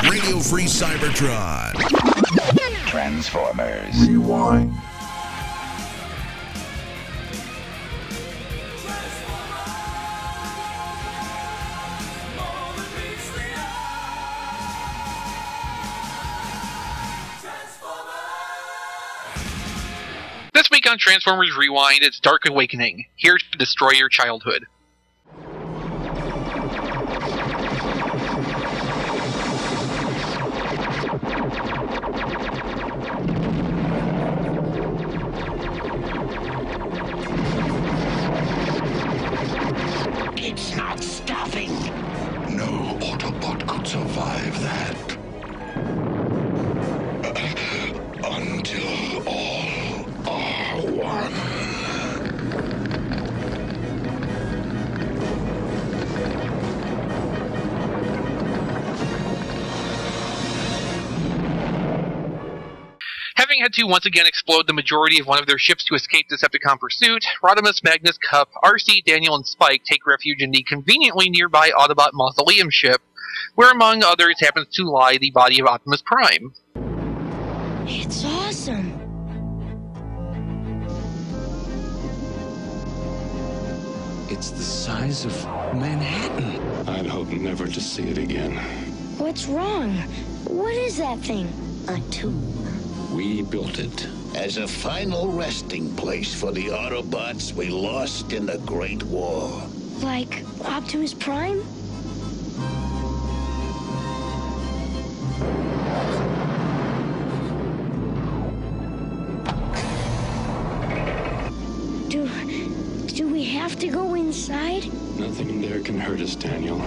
Radio Free Cybertron. Transformers. Rewind. This week on Transformers Rewind, it's Dark Awakening, here to destroy your childhood. It's not stopping. No Autobot could survive that. Until all are one. Having had to once again explode the majority of one of their ships to escape Decepticon pursuit, Rodimus, Magnus, Kup, RC, Daniel, and Spike take refuge in the conveniently nearby Autobot Mausoleum ship, where among others happens to lie the body of Optimus Prime. It's awesome. It's the size of Manhattan. I'd hope never to see it again. What's wrong? What is that thing? A tomb. We built it. As a final resting place for the Autobots we lost in the Great War. Like Optimus Prime? Do we have to go inside? Nothing in there can hurt us, Daniel.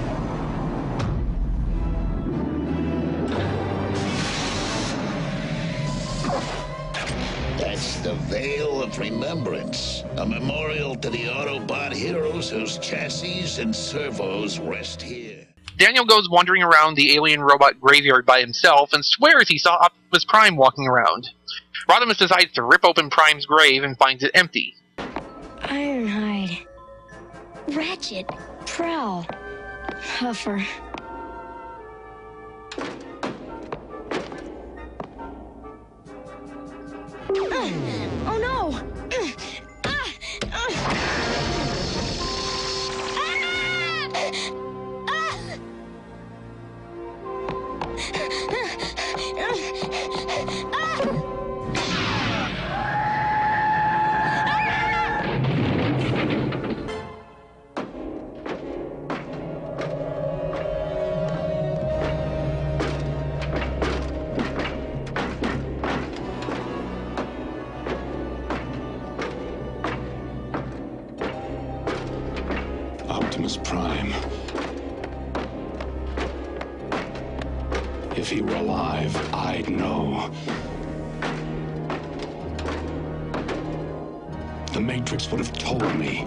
That's the Veil of Remembrance, a memorial to the Autobot heroes whose chassis and servos rest here. Daniel goes wandering around the alien robot graveyard by himself and swears he saw Optimus Prime walking around. Rodimus decides to rip open Prime's grave and finds it empty. Ironhide. Ratchet. Prowl. Huffer. Oh no! Optimus Prime. If he were alive, I'd know. The Matrix would have told me.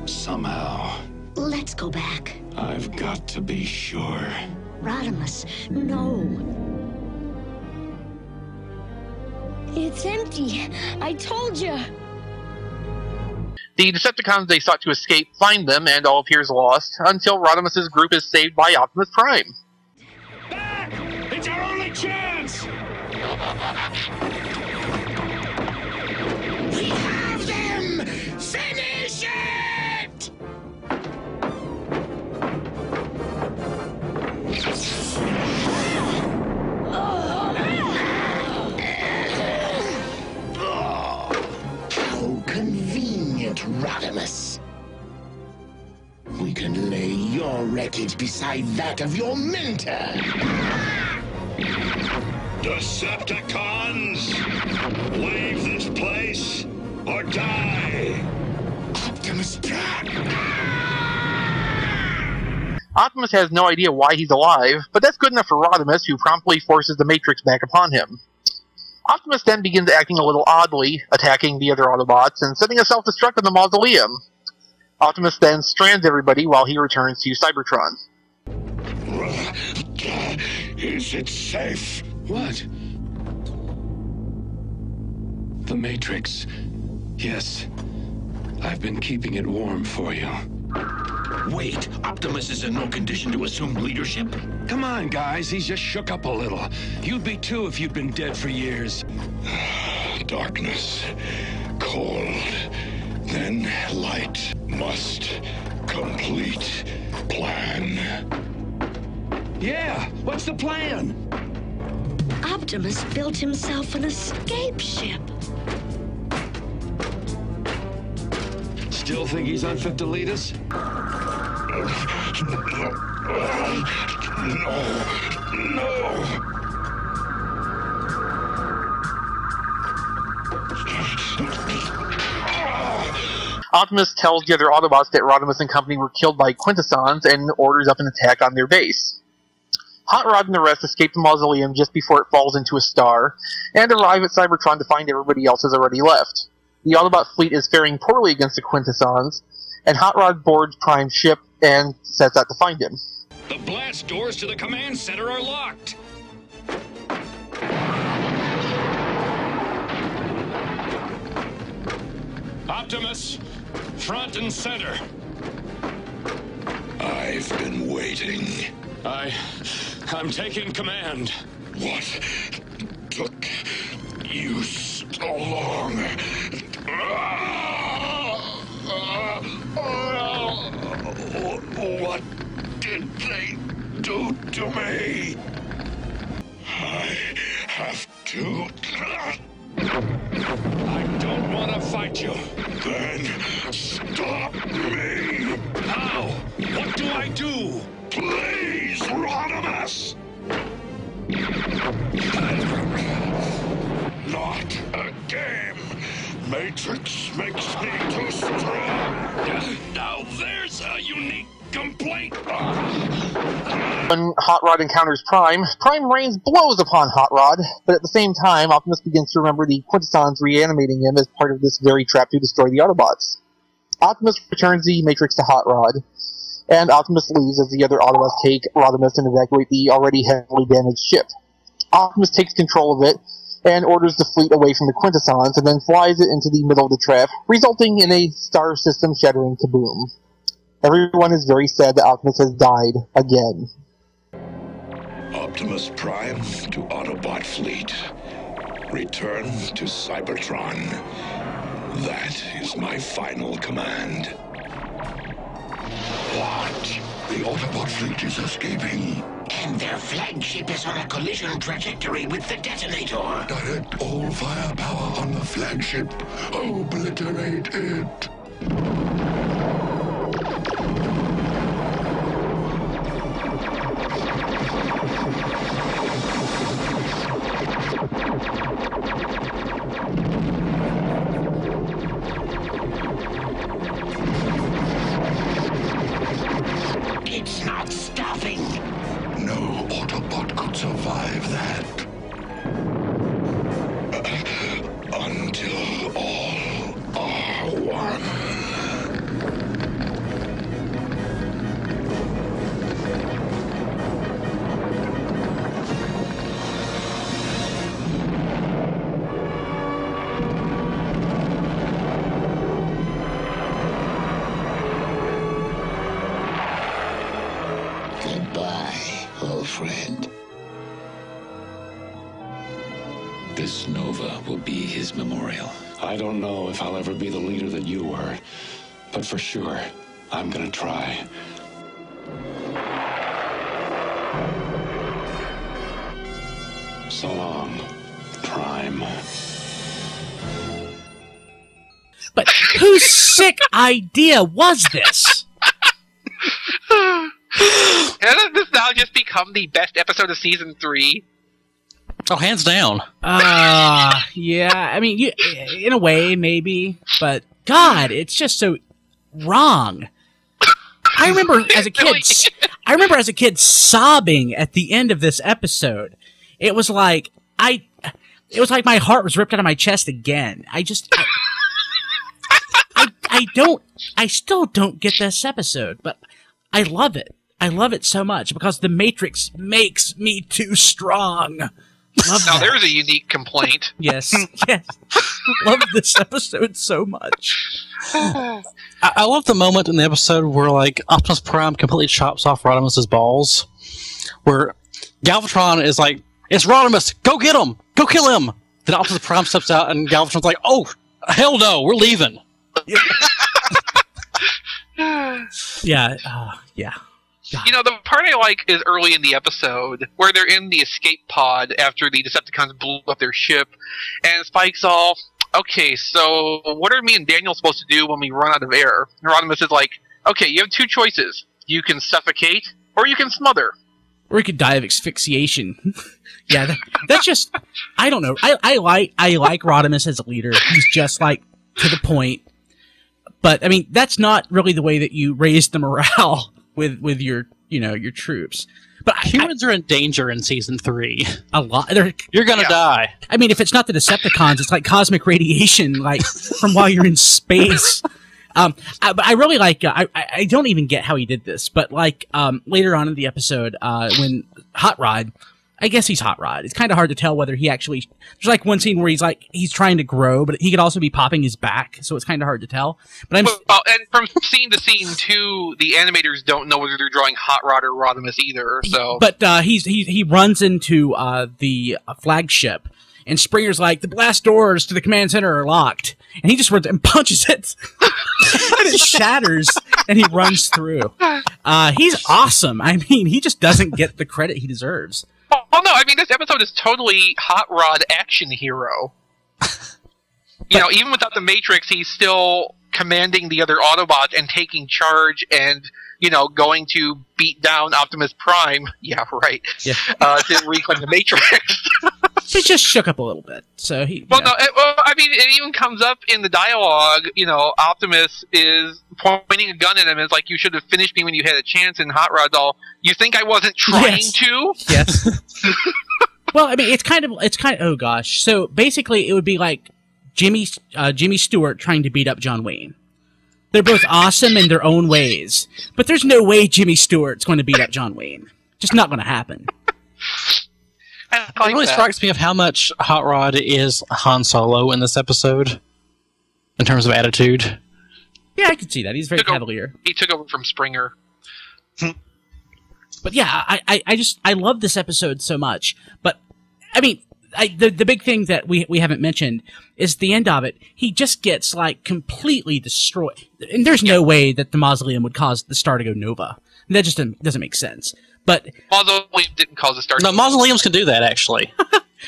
Somehow. Let's go back. I've got to be sure. Rodimus, no. It's empty. I told you. The Decepticons they sought to escape find them, and all appears lost, until Rodimus's group is saved by Optimus Prime. Back! It's our only chance! We have them! Finish it! How convenient, Rodimus. We can lay your wreckage beside that of your mentor. Decepticons! Leave this place or die! Optimus Prime! Optimus has no idea why he's alive, but that's good enough for Rodimus, who promptly forces the Matrix back upon him. Optimus then begins acting a little oddly, attacking the other Autobots and setting a self-destruct in the mausoleum. Optimus then strands everybody while he returns to Cybertron. Is it safe? What? The Matrix. Yes. I've been keeping it warm for you. Wait, Optimus is in no condition to assume leadership? Come on, guys. He's just shook up a little. You'd be too if you'd been dead for years. Darkness, cold, then light. Must complete plan. Yeah, what's the plan? Optimus built himself an escape ship. Still think he's unfit to lead us? No. Optimus tells the other Autobots that Rodimus and company were killed by Quintessons and orders up an attack on their base. Hot Rod and the rest escape the mausoleum just before it falls into a star, and arrive at Cybertron to find everybody else has already left. The Autobot fleet is faring poorly against the Quintessons, and Hot Rod boards Prime's ship and sets out to find him. The blast doors to the command center are locked. Optimus, front and center. I've been waiting. I'm taking command. What took you so long? What did they do to me? I have to... I don't want to fight you. Then stop me! How? What do I do? Please, Rodimus! Not again! Matrix makes me too strong! Now there's a unique complaint. When Hot Rod encounters Prime, Prime rains blows upon Hot Rod, but at the same time, Optimus begins to remember the Quintessons reanimating him as part of this very trap to destroy the Autobots. Optimus returns the Matrix to Hot Rod, and Optimus leaves as the other Autobots take Rodimus and evacuate the already heavily damaged ship. Optimus takes control of it, and orders the fleet away from the Quintessons, and then flies it into the middle of the trap, resulting in a star system shattering kaboom. Everyone is very sad that Optimus has died again. Optimus Prime to Autobot fleet. Return to Cybertron. That is my final command. What? The Autobot fleet is escaping. And their flagship is on a collision trajectory with the detonator. Direct all firepower on the flagship. Obliterate it. It's not stopping. No Autobot could survive that. Until all are one. Goodbye, old friend. This Nova will be his memorial. I don't know if I'll ever be the leader that you were, but for sure, I'm gonna try. So long, Prime. But whose sick idea was this? Hasn't this now just become the best episode of Season 3? Oh, hands down. Yeah, I mean, in a way, maybe, but God, it's just so wrong. I remember as a kid sobbing at the end of this episode. It was like my heart was ripped out of my chest again. I still don't get this episode, but I love it. I love it so much because the Matrix makes me too strong. Love Now that. there's a unique complaint. Yes, yes. Love this episode so much. I love the moment in the episode where like Optimus Prime completely chops off Rodimus's balls, where Galvatron is like, "It's Rodimus, go get him, go kill him." Then Optimus Prime steps out, and Galvatron's like, "Oh, hell no, we're leaving." Yeah, yeah. You know, the part I like is early in the episode, where they're in the escape pod after the Decepticons blew up their ship, and Spike's all, "Okay, so what are me and Daniel supposed to do when we run out of air?" And Rodimus is like, "Okay, you have two choices. You can suffocate, or you can smother." Or he could die of asphyxiation. Yeah, that's just, I don't know. I like Rodimus as a leader. He's just like to the point. But I mean, that's not really the way that you raise the morale with your your troops. But Humans are in danger in season 3. a lot. You're gonna die. I mean, if it's not the Decepticons, it's like cosmic radiation, like from while you're in space. But I really like. I don't even get how he did this, but like later on in the episode, when Hot Rod, I guess he's Hot Rod. It's kind of hard to tell whether he actually. There's like one scene where he's trying to grow, but he could also be popping his back, so it's kind of hard to tell. But Well, and from scene to scene too, the animators don't know whether they're drawing Hot Rod or Rodimus either. So, but he runs into the flagship. And Springer's like, "The blast doors to the command center are locked." And he just runs and punches it. And it shatters, and he runs through. He's awesome. I mean, he just doesn't get the credit he deserves. oh no, I mean, this episode is totally Hot Rod action hero. Even without the Matrix, he's still commanding the other Autobots and taking charge and, going to beat down Optimus Prime. Yeah, right. Yeah. To reclaim the Matrix. He just shook up a little bit. So he. Well, I mean, it even comes up in the dialogue. Optimus is pointing a gun at him. And it's like, "You should have finished me when you had a chance." And Hot Rod's all, "You think I wasn't trying to?" Yes. Well, I mean, it's kind of. Oh gosh. So basically, it would be like Jimmy Stewart trying to beat up John Wayne. They're both awesome in their own ways, but there's no way Jimmy Stewart's going to beat up John Wayne. Just not going to happen. It It really strikes me of how much Hot Rod is Han Solo in this episode, in terms of attitude. Yeah, I can see that. He's very cavalier. He took over from Springer. But yeah, I love this episode so much. But I mean, the big thing that we haven't mentioned is the end of it. He just gets like completely destroyed, and there's no way that the mausoleum would cause the star to go nova. That just doesn't make sense. But Mausoleum didn't cause the star. No, mausoleums can do that, actually.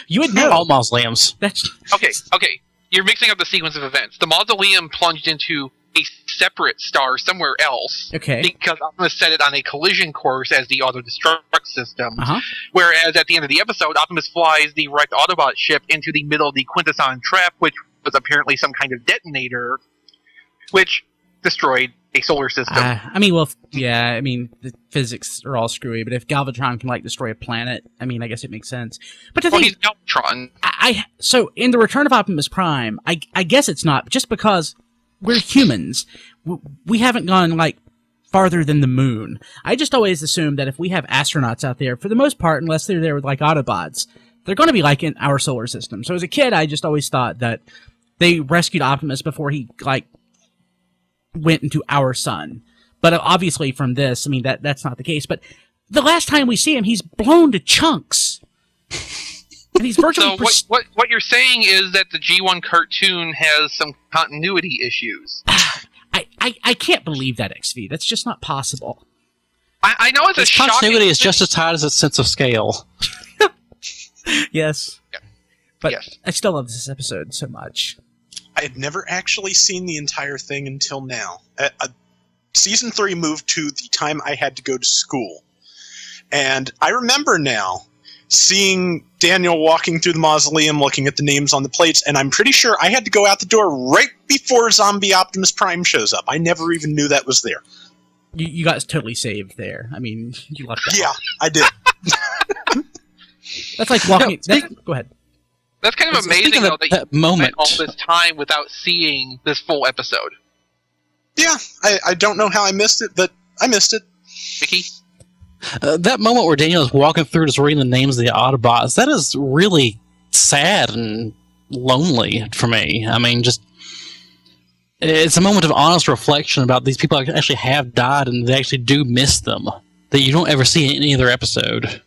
You would know. All mausoleums. That's okay. You're mixing up the sequence of events. The mausoleum plunged into a separate star somewhere else. Okay. Because Optimus set it on a collision course as the auto-destruct system. Uh-huh. Whereas at the end of the episode, Optimus flies the wrecked Autobot ship into the middle of the Quintesson trap, which was apparently some kind of detonator, which destroyed a solar system. The physics are all screwy, but if Galvatron can like destroy a planet, I mean, I guess it makes sense. But the thing, he's Galvatron. So in the Return of Optimus Prime, I guess it's not just because we're humans. We haven't gone like farther than the moon. I just always assumed that if we have astronauts out there, for the most part, unless they're there with like Autobots, they're going to be like in our solar system. So as a kid, I just always thought that they rescued Optimus before he like went into our sun. But obviously from this, I mean, that's not the case. But the last time we see him, he's blown to chunks. And he's virtually... So what you're saying is that the G1 cartoon has some continuity issues. I can't believe that, XV. That's just not possible. I know it's a shocking... continuity is just as tight as its sense of scale. Yes. Yeah. But yes. I still love this episode so much. I had never actually seen the entire thing until now. Season 3 moved to the time I had to go to school. And I remember now seeing Daniel walking through the mausoleum looking at the names on the plates, and I'm pretty sure I had to go out the door right before Zombie Optimus Prime shows up. I never even knew that was there. You got totally saved there. I mean, you left that. Yeah, I did. That's like walking... go ahead. That's kind of amazing, though, that you moment. spent all this time without seeing this full episode. Yeah, I don't know how I missed it, but I missed it. Vicky? That moment where Daniel is walking through just reading the names of the Autobots, that is really sad and lonely for me. I mean, just it's a moment of honest reflection about these people that actually have died and they actually do miss them, that you don't ever see in any other episode.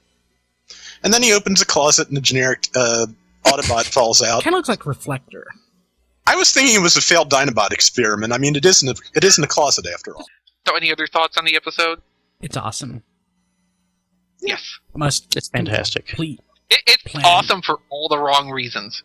And then he opens a closet and a generic Autobot falls out. Kind of looks like Reflector. I was thinking it was a failed Dinobot experiment. I mean, it isn't a closet after all. So, any other thoughts on the episode? It's awesome. Yes. It's fantastic. Complete. It's plan. awesome for all the wrong reasons.